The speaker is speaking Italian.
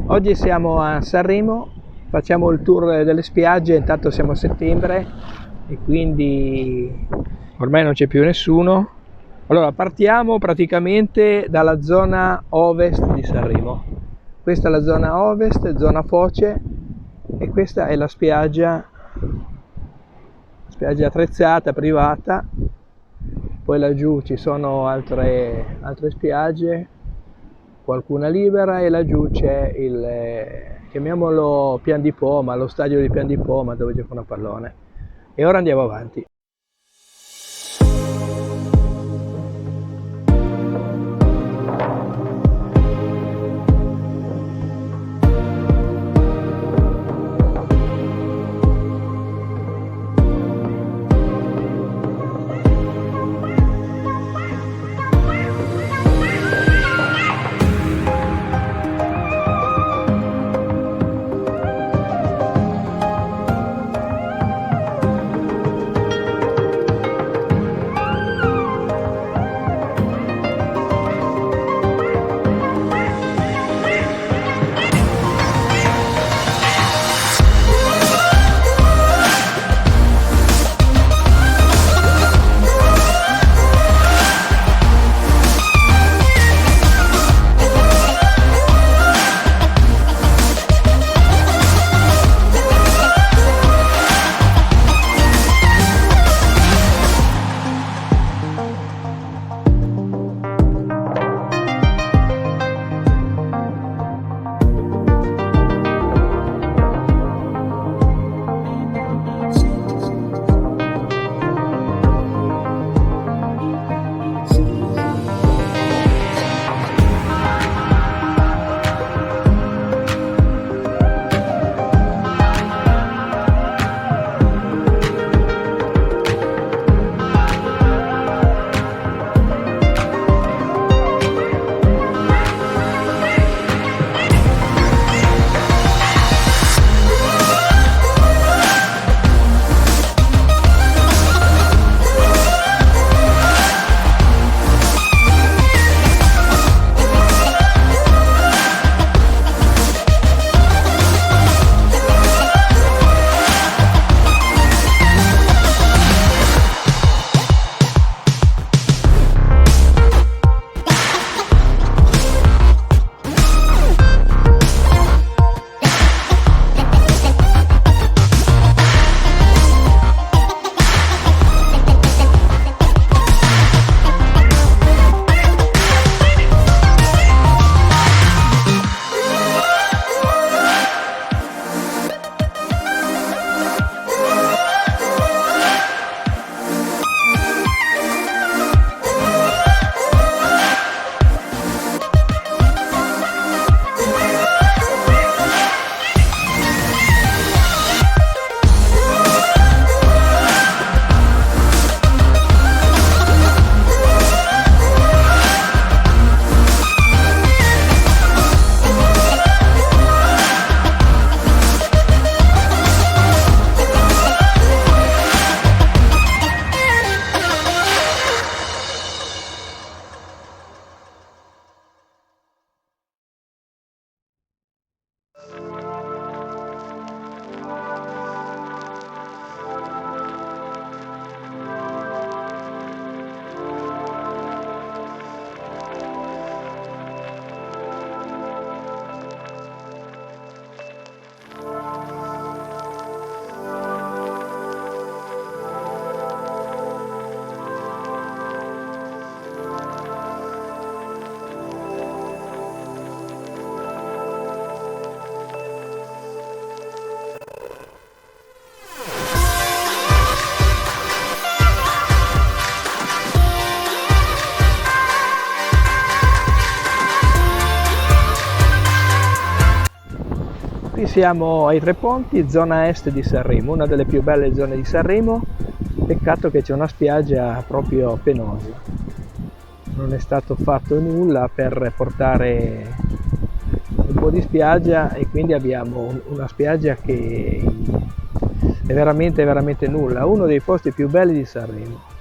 Oggi siamo a Sanremo, facciamo il tour delle spiagge, intanto siamo a settembre e quindi ormai non c'è più nessuno. Allora partiamo praticamente dalla zona ovest di Sanremo. Questa è la zona ovest, zona Foce, e questa è la spiaggia attrezzata, privata. Poi laggiù ci sono altre spiagge, qualcuna libera, e laggiù c'è il, chiamiamolo Pian di Poma, lo stadio di Pian di Poma dove giocano a pallone. E ora andiamo avanti. Qui siamo ai Tre Ponti, zona est di Sanremo, una delle più belle zone di Sanremo. Peccato che c'è una spiaggia proprio penosa. Non è stato fatto nulla per portare un po' di spiaggia e quindi abbiamo una spiaggia che è veramente nulla, uno dei posti più belli di Sanremo.